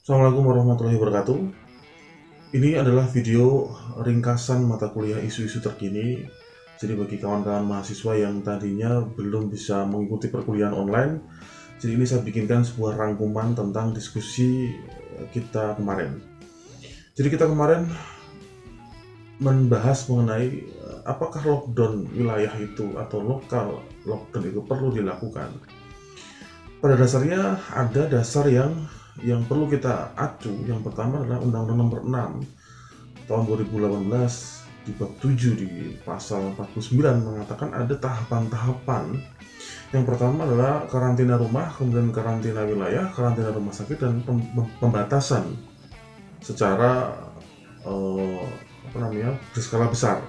Assalamualaikum warahmatullahi wabarakatuh. Ini adalah video ringkasan mata kuliah isu-isu terkini. Jadi bagi kawan-kawan mahasiswa yang tadinya belum bisa mengikuti perkuliahan online, jadi ini saya bikinkan sebuah rangkuman tentang diskusi kita kemarin. Jadi kita kemarin membahas mengenai apakah lockdown wilayah itu atau lokal lockdown itu perlu dilakukan. Pada dasarnya ada dasar yang perlu kita acu. Yang pertama adalah Undang-Undang Nomor 6 tahun 2018 di bab 7 di pasal 49 mengatakan ada tahapan-tahapan. Yang pertama adalah karantina rumah, kemudian karantina wilayah, karantina rumah sakit, dan pembatasan secara berskala besar.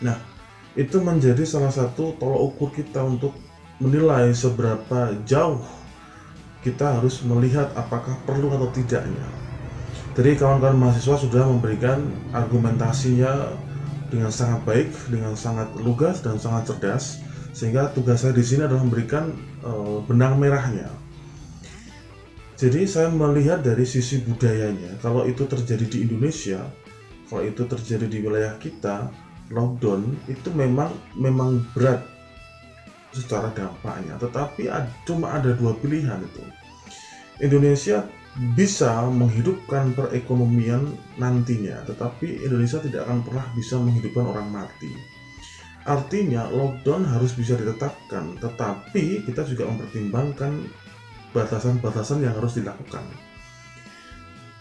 Nah, itu menjadi salah satu tolok ukur kita untuk menilai seberapa jauh kita harus melihat apakah perlu atau tidaknya. Jadi kawan-kawan mahasiswa sudah memberikan argumentasinya dengan sangat baik, dengan sangat lugas dan sangat cerdas, sehingga tugas saya di sini adalah memberikan benang merahnya. Jadi saya melihat dari sisi budayanya, kalau itu terjadi di Indonesia, kalau itu terjadi di wilayah kita, lockdown itu memang berat secara dampaknya, tetapi cuma ada dua pilihan itu. Indonesia bisa menghidupkan perekonomian nantinya, tetapi Indonesia tidak akan pernah bisa menghidupkan orang mati. Artinya lockdown harus bisa ditetapkan, tetapi kita juga mempertimbangkan batasan-batasan yang harus dilakukan.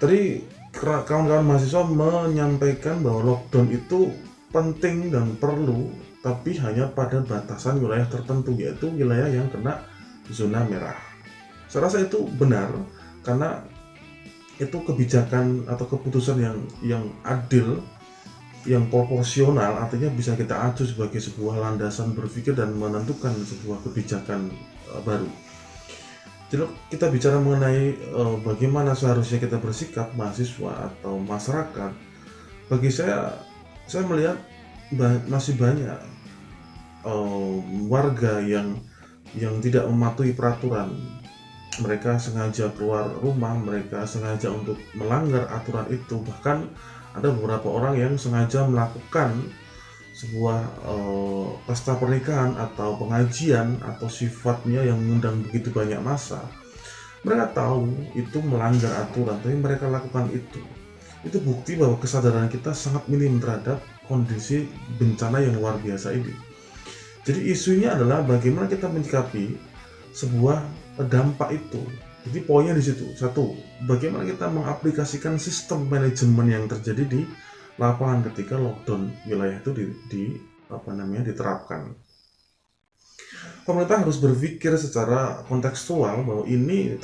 Tadi kawan-kawan mahasiswa menyampaikan bahwa lockdown itu penting dan perlu, tapi hanya pada batasan wilayah tertentu, yaitu wilayah yang kena zona merah. Saya rasa itu benar, karena itu kebijakan atau keputusan yang adil, yang proporsional, artinya bisa kita acu sebagai sebuah landasan berpikir dan menentukan sebuah kebijakan baru. Jadi kita bicara mengenai bagaimana seharusnya kita bersikap mahasiswa atau masyarakat. Bagi saya melihat masih banyak warga yang tidak mematuhi peraturan. Mereka sengaja keluar rumah, mereka sengaja untuk melanggar aturan itu. Bahkan ada beberapa orang yang sengaja melakukan sebuah pesta pernikahan atau pengajian atau sifatnya yang mengundang begitu banyak massa. Mereka tahu itu melanggar aturan, tapi mereka lakukan itu. Itu bukti bahwa kesadaran kita sangat minim terhadap kondisi bencana yang luar biasa ini. Jadi isunya adalah bagaimana kita menyikapi sebuah dampak itu. Jadi poinnya di situ. Satu, bagaimana kita mengaplikasikan sistem manajemen yang terjadi di lapangan ketika lockdown wilayah itu diterapkan. Pemerintah harus berpikir secara kontekstual bahwa ini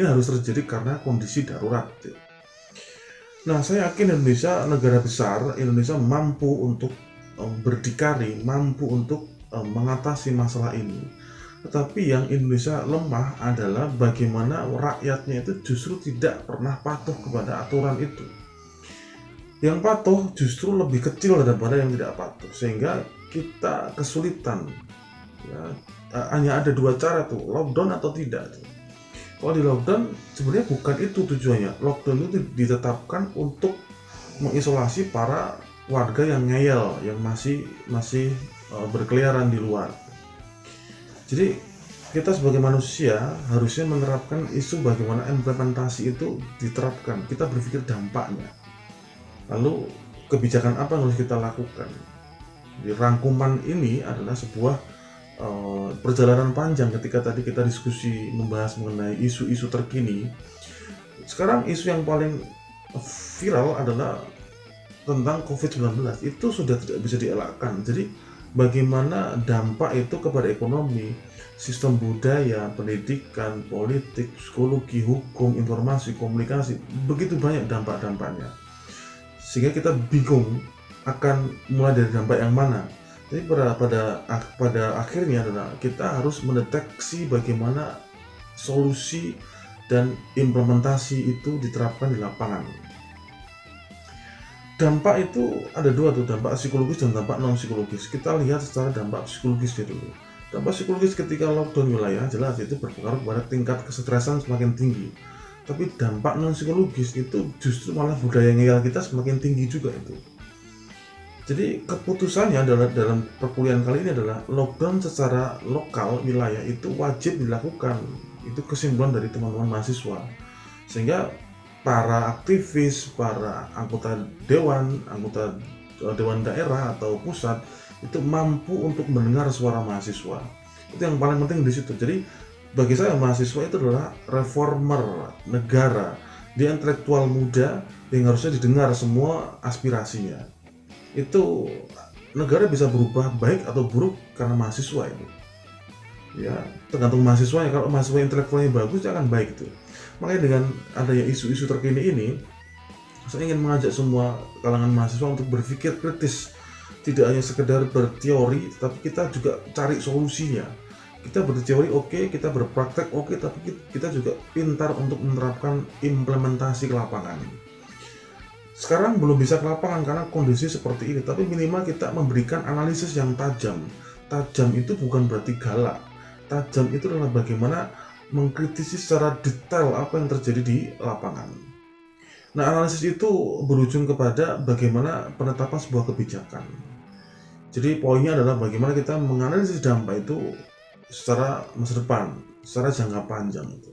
harus terjadi karena kondisi darurat. Nah, saya yakin Indonesia negara besar, Indonesia mampu untuk berdikari, mampu untuk mengatasi masalah ini. Tetapi yang Indonesia lemah adalah bagaimana rakyatnya itu justru tidak pernah patuh kepada aturan itu. Yang patuh justru lebih kecil daripada yang tidak patuh, sehingga kita kesulitan. Ya, hanya ada dua cara tuh, lockdown atau tidak. Kalau di lockdown sebenarnya bukan itu tujuannya. Lockdown itu ditetapkan untuk mengisolasi para warga yang ngeyel, yang masih berkeliaran di luar. Jadi kita sebagai manusia harusnya menerapkan isu bagaimana implementasi itu diterapkan. Kita berpikir dampaknya. Lalu kebijakan apa yang harus kita lakukan? Di rangkuman ini adalah sebuah perjalanan panjang ketika tadi kita diskusi membahas mengenai isu-isu terkini. Sekarang isu yang paling viral adalah tentang COVID-19. Itu sudah tidak bisa dielakkan. Jadi bagaimana dampak itu kepada ekonomi, sistem budaya, pendidikan, politik, psikologi, hukum, informasi, komunikasi, begitu banyak dampak-dampaknya. Sehingga kita bingung akan mulai dari dampak yang mana. Jadi pada akhirnya adalah kita harus mendeteksi bagaimana solusi dan implementasi itu diterapkan di lapangan. Dampak itu ada dua tuh, dampak psikologis dan dampak non psikologis. Kita lihat secara dampak psikologisnya dulu. Dampak psikologis ketika lockdown wilayah jelas itu berpengaruh pada tingkat kesetresan semakin tinggi. Tapi dampak non psikologis itu justru malah budaya ngeyel kita semakin tinggi juga itu. Jadi keputusannya adalah dalam perkuliahan kali ini adalah lockdown secara lokal wilayah itu wajib dilakukan. Itu kesimpulan dari teman-teman mahasiswa. Sehingga para aktivis, para anggota dewan daerah atau pusat itu mampu untuk mendengar suara mahasiswa. Itu yang paling penting di situ. Jadi bagi saya mahasiswa itu adalah reformer negara, dia intelektual muda yang harusnya didengar semua aspirasinya. Itu negara bisa berubah baik atau buruk karena mahasiswa itu. Ya, tergantung mahasiswanya. Kalau mahasiswa intelektualnya bagus, ya akan baik itu. Makanya dengan adanya isu-isu terkini ini, saya ingin mengajak semua kalangan mahasiswa untuk berpikir kritis. Tidak hanya sekedar berteori, tetapi kita juga cari solusinya. Kita berteori oke, kita berpraktek oke, tapi kita juga pintar untuk menerapkan implementasi ke lapangan. Sekarang belum bisa ke lapangan karena kondisi seperti ini, tapi minimal kita memberikan analisis yang tajam. Tajam itu bukan berarti galak. Tajam itu adalah bagaimana mengkritisi secara detail apa yang terjadi di lapangan. Nah, analisis itu berujung kepada bagaimana penetapan sebuah kebijakan. Jadi poinnya adalah bagaimana kita menganalisis dampak itu secara masa depan, secara jangka panjang itu.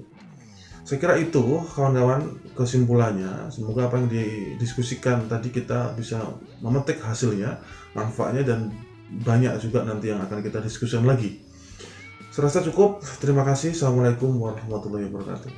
Saya kira itu kawan-kawan kesimpulannya. Semoga apa yang didiskusikan tadi kita bisa memetik hasilnya, manfaatnya, dan banyak juga nanti yang akan kita diskusikan lagi. Serasa cukup. Terima kasih. Assalamualaikum warahmatullahi wabarakatuh.